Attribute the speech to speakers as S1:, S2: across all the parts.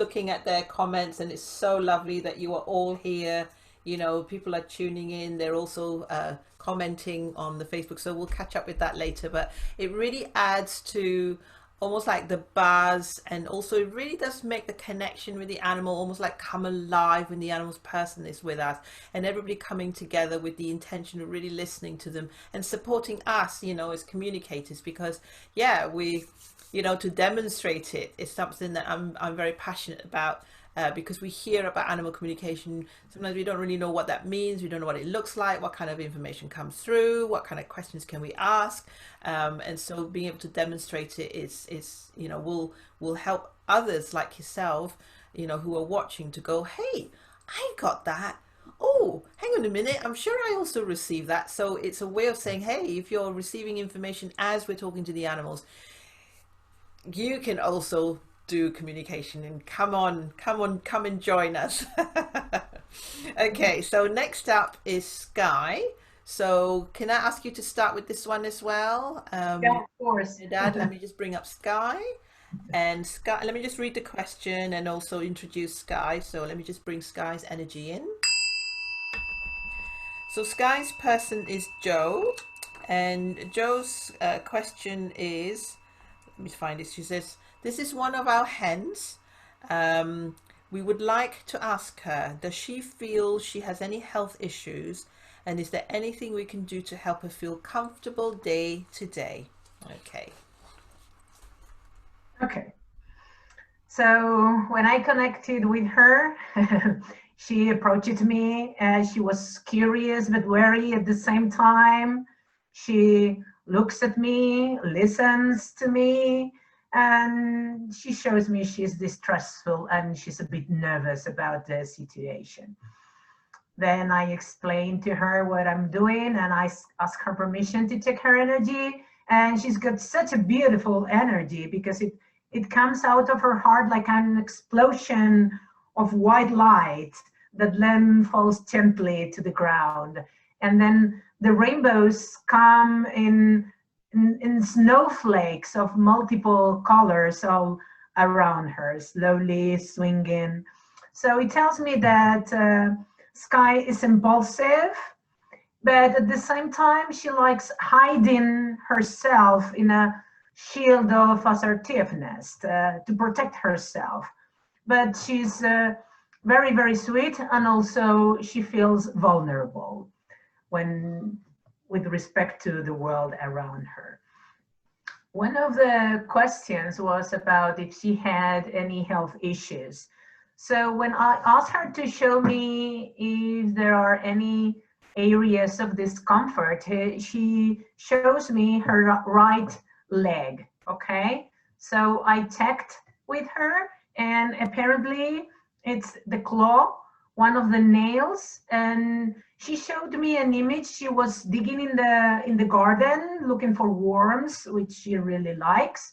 S1: looking at their comments, and it's so lovely that you are all here. You know, people are tuning in. They're also commenting on the Facebook. So we'll catch up with that later. But it really adds to almost like the buzz, and also it really does make the connection with the animal almost like come alive when the animal's person is with us, and everybody coming together with the intention of really listening to them and supporting us, you know, as communicators. Because yeah, we, you know, to demonstrate it is something that I'm very passionate about. Because we hear about animal communication, sometimes we don't really know what that means. We don't know what it looks like, what kind of information comes through, what kind of questions can we ask, and so being able to demonstrate it is you know, will help others like yourself, you know, who are watching to go, hey, I got that. Oh, hang on a minute, I'm sure I also received that. So it's a way of saying, hey, if you're receiving information as we're talking to the animals, you can also do communication, and come and join us. Okay, so next up is Skye. So can I ask you to start with this one as well?
S2: Yeah, of course.
S1: Dad, let me just bring up Skye. And Skye, let me just read the question and also introduce Skye. So let me just bring Skye's energy in. So Skye's person is Joe, and Joe's question is, let me find this. She says, this is one of our hens. We would like to ask her, does she feel she has any health issues? And is there anything we can do to help her feel comfortable day to day? Okay.
S2: Okay. So when I connected with her, she approached me. She was curious but wary at the same time. She looks at me, listens to me, and she shows me she's distrustful and she's a bit nervous about the situation. Then I explain to her what I'm doing, and I ask her permission to check her energy. And she's got such a beautiful energy because it comes out of her heart like an explosion of white light that then falls gently to the ground. And then the rainbows come in snowflakes of multiple colors all around her, slowly swinging. So it tells me that Skye is impulsive, but at the same time, she likes hiding herself in a shield of assertiveness to protect herself. But she's very, very sweet, and also she feels vulnerable when, with respect to the world around her. One of the questions was about if she had any health issues. So when I asked her to show me if there are any areas of discomfort, she shows me her right leg. Okay, so I checked with her, and apparently it's the claw, one of the nails, and she showed me an image. She was digging in the garden looking for worms, which she really likes,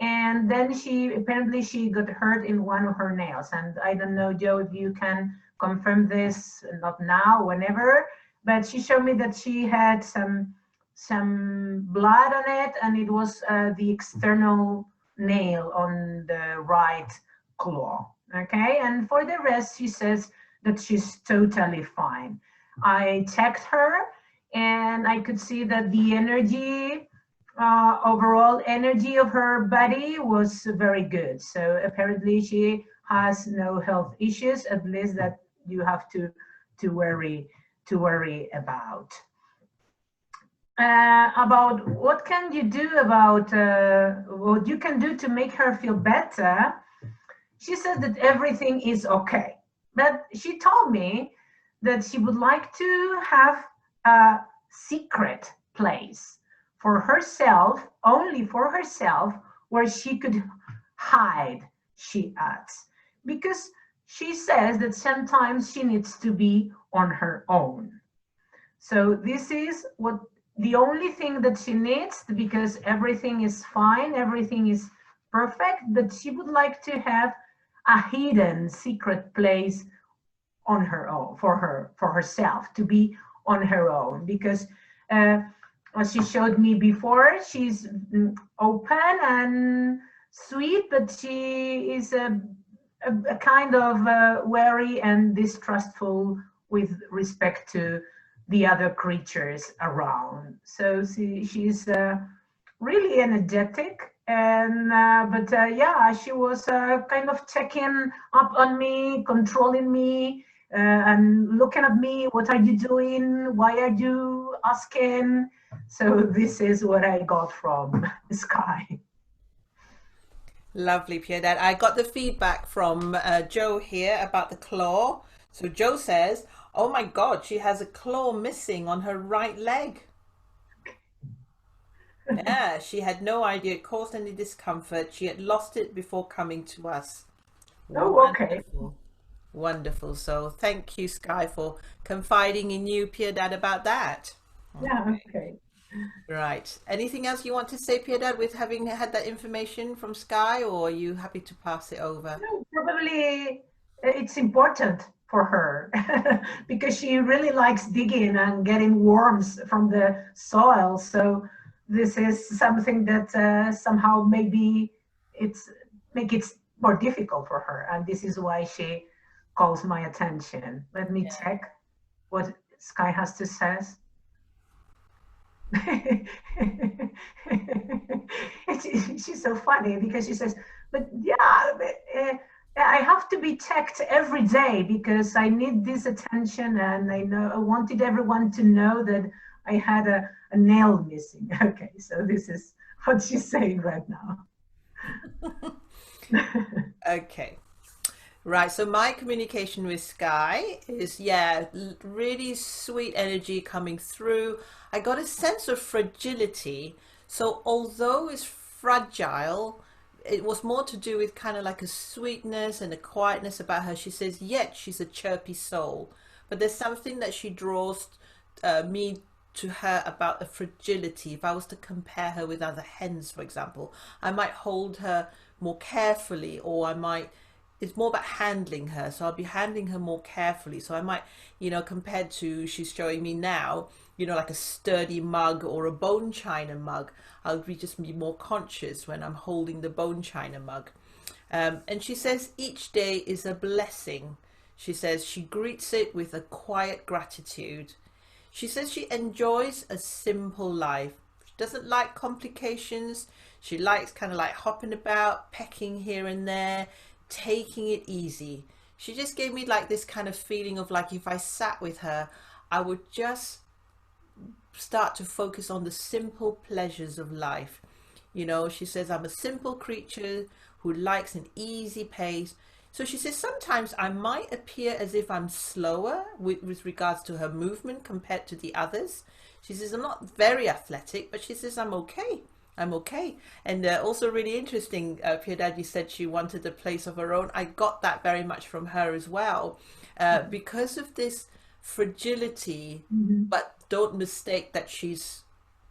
S2: and then she got hurt in one of her nails. And I don't know, Joe, if you can confirm this, not now, whenever, but she showed me that she had some blood on it, and it was the external nail on the right claw. Okay, and for the rest, she says that she's totally fine. I checked her, and I could see that the energy, overall energy of her body was very good. So apparently she has no health issues, at least that you have to worry about. About what can you do about what you can do to make her feel better. She said that everything is okay, but she told me that she would like to have a secret place for herself, only for herself, where she could hide, she adds, because she says that sometimes she needs to be on her own. So this is what the only thing that she needs, because everything is fine, everything is perfect, but she would like to have a hidden secret place on her own, for herself, to be on her own, because as she showed me before, she's open and sweet, but she is a kind of wary and distrustful with respect to the other creatures around. So she's really energetic, and yeah, she was kind of checking up on me, controlling me, and looking at me. What are you doing? Why are you asking? So this is what I got from Skye.
S1: Lovely, Piedad. I got the feedback from Joe here about the claw. So Joe says, oh my God, she has a claw missing on her right leg. Yeah, she had no idea it caused any discomfort. She had lost it before coming to us.
S2: Oh, okay.
S1: Wonderful. Wonderful. So thank you, Skye, for confiding in you, Piedad, about that.
S2: Yeah,
S1: Okay.
S2: okay.
S1: Right. Anything else you want to say, Piedad, with having had that information from Skye, or are you happy to pass it over?
S2: No, probably it's important for her because she really likes digging and getting worms from the soil. So this is something that somehow maybe it's make it more difficult for her, and this is why she calls my attention. Let me check what Skye has to say. She's so funny because she says, but yeah, I have to be checked every day because I need this attention, and I know I wanted everyone to know that I had a nail missing. Okay, so this is what she's saying right now.
S1: Okay. Right, so my communication with Skye is, yeah, really sweet energy coming through. I got a sense of fragility. So although it's fragile, it was more to do with kind of like a sweetness and a quietness about her. She says, yet she's a chirpy soul. But there's something that she draws me to her about the fragility. If I was to compare her with other hens, for example, I might hold her more carefully, or I might, it's more about handling her, so I'll be handling her more carefully. So I might, compared to, she's showing me now, like a sturdy mug or a bone china mug, I'll be more conscious when I'm holding the bone china mug. And she says each day is a blessing. She says she greets it with a quiet gratitude. She says she enjoys a simple life. She doesn't like complications. She likes kind of like hopping about, pecking here and there, taking it easy. She just gave me like this kind of feeling of like if I sat with her, I would just start to focus on the simple pleasures of life. She says I'm a simple creature who likes an easy pace. So she says sometimes I might appear as if I'm slower with regards to her movement compared to the others. She says I'm not very athletic, but she says I'm okay. I'm okay. And also really interesting, Piedad, you said she wanted a place of her own. I got that very much from her as well. Because of this fragility, but don't mistake that she's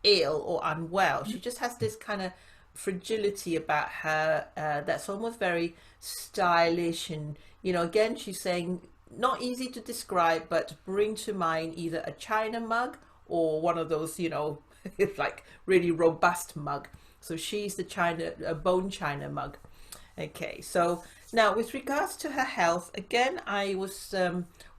S1: ill or unwell. She just has this kind of fragility about her that's almost very stylish. And, again, she's saying not easy to describe, but bring to mind either a china mug or one of those, it's like really robust mug. So she's the a bone china mug. Okay, so now with regards to her health, again, I was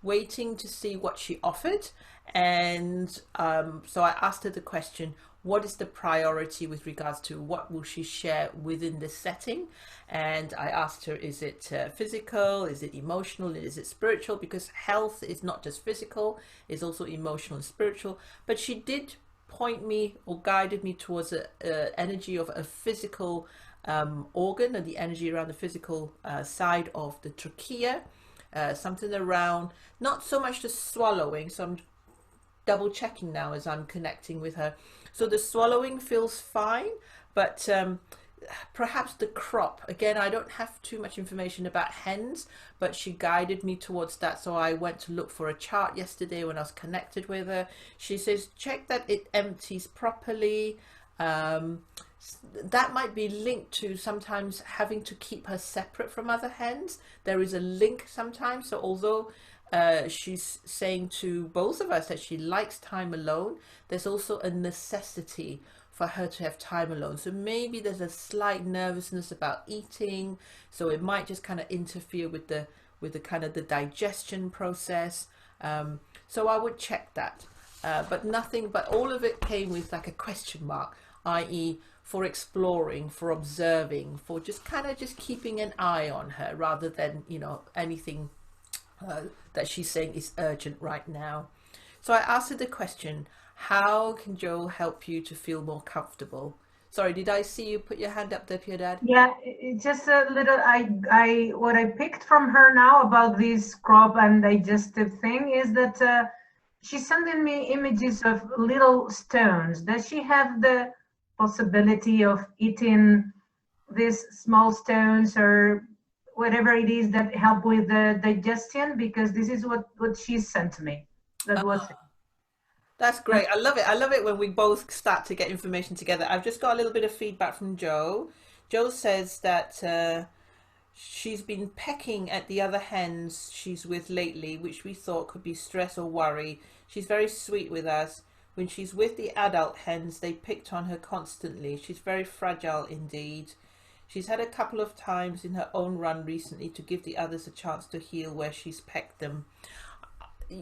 S1: waiting to see what she offered. And so I asked her the question, what is the priority with regards to what will she share within this setting? And I asked her, is it physical, is it emotional, is it spiritual? Because health is not just physical, it's also emotional and spiritual. But she did point me or guided me towards a energy of a physical organ, and the energy around the physical side of the trachea, something around not so much the swallowing. So I'm double checking now as I'm connecting with her. So the swallowing feels fine, but perhaps the crop, again, I don't have too much information about hens, but she guided me towards that. So I went to look for a chart yesterday when I was connected with her. She says check that it empties properly. That might be linked to sometimes having to keep her separate from other hens. There is a link sometimes. So although she's saying to both of us that she likes time alone, there's also a necessity for her to have time alone. So maybe there's a slight nervousness about eating, so it might just kind of interfere with the kind of the digestion process. So I would check that, but all of it came with like a question mark, i.e. for exploring, for observing, for just kind of just keeping an eye on her, rather than, you know, anything that she's saying is urgent right now. So I asked her the question, how can Joe help you to feel more comfortable? Sorry, did I see you put your hand up there, Piedad?
S2: Yeah, it's just a little, what I picked from her now about this crop and digestive thing is that she's sending me images of little stones. Does she have the possibility of eating these small stones or whatever it is that help with the digestion? Because this is what she sent me. That was it.
S1: That's great. I love it. I love it when we both start to get information together. I've just got a little bit of feedback from Joe. Joe says that she's been pecking at the other hens she's with lately, which we thought could be stress or worry. She's very sweet with us. When she's with the adult hens, they picked on her constantly. She's very fragile indeed. She's had a couple of times in her own run recently to give the others a chance to heal where she's pecked them.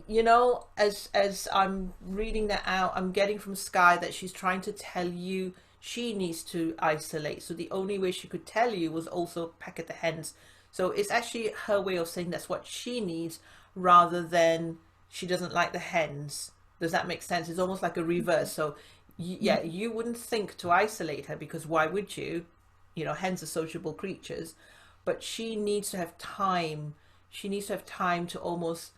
S1: You know, as I'm reading that out, I'm getting from Skye that she's trying to tell you she needs to isolate. So the only way she could tell you was also peck at the hens. So it's actually her way of saying that's what she needs, rather than she doesn't like the hens. Does that make sense? It's almost like a reverse. So yeah, you wouldn't think to isolate her, because why would you? You know, hens are sociable creatures, but she needs to have time. She needs to have time to almost,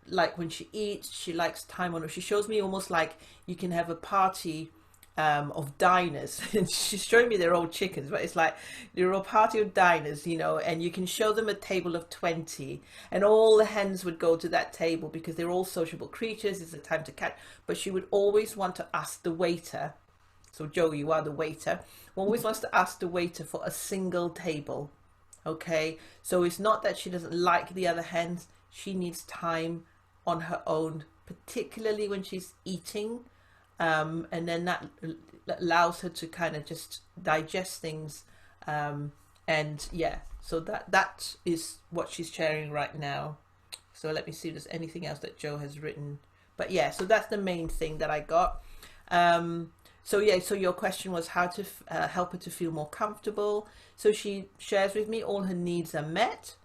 S1: like when she eats, she likes time on her. She shows me almost like you can have a party of diners, and she's showing me they're all chickens, but it's like you're a party of diners, you know, and you can show them a table of 20 and all the hens would go to that table because they're all sociable creatures. It's a time to catch, but she would always want to ask the waiter. So Joe, you are the waiter, always wants to ask the waiter for a single table. Okay, so it's not that she doesn't like the other hens, she needs time on her own, particularly when she's eating, and then that allows her to kind of just digest things, and yeah, so that is what she's sharing right now. So let me see if there's anything else that Joe has written, but yeah, so that's the main thing that I got. So yeah, so your question was how to help her to feel more comfortable. So she shares with me all her needs are met.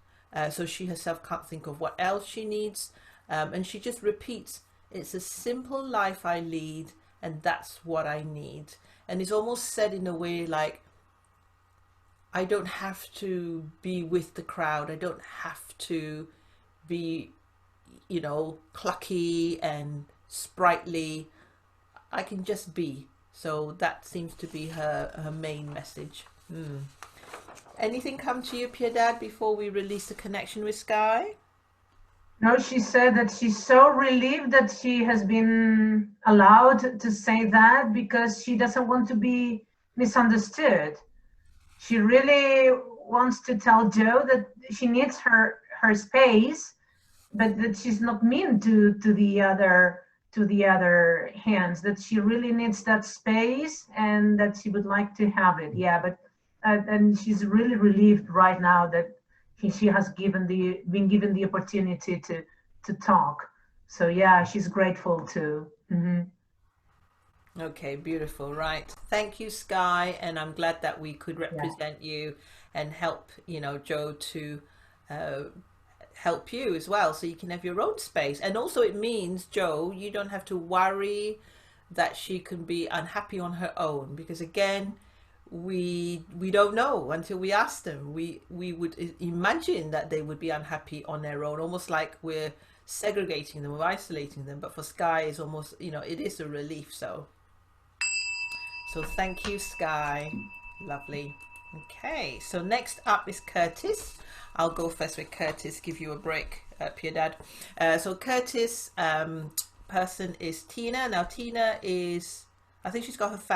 S1: So she herself can't think of what else she needs. And she just repeats, it's a simple life I lead, and that's what I need. And it's almost said in a way like, I don't have to be with the crowd. I don't have to be, you know, clucky and sprightly. I can just be. So that seems to be her main message. Anything come to you, Piedad, before we release the connection with Skye?
S2: No, she said that she's so relieved that she has been allowed to say that, because she doesn't want to be misunderstood. She really wants to tell Joe that she needs her space, but that she's not mean to the other hands, that she really needs that space and that she would like to have it. Yeah, but and she's really relieved right now that she has been given the opportunity to talk. So yeah, she's grateful too.
S1: Okay, beautiful. Right. Thank you, Skye, and I'm glad that we could represent you and help, you know, Joe to help you as well, so you can have your own space. And also it means, Joe, you don't have to worry that she can be unhappy on her own, because again, we don't know until we ask them. We would imagine that they would be unhappy on their own, almost like we're segregating them, we're isolating them. But for Skye, it's almost, you know, it is a relief. So thank you, Skye. Lovely. Okay, so next up is Curtis. I'll go first with Curtis, give you a break, Piedad. So Curtis, person is Tina. Now Tina is, I think she's got her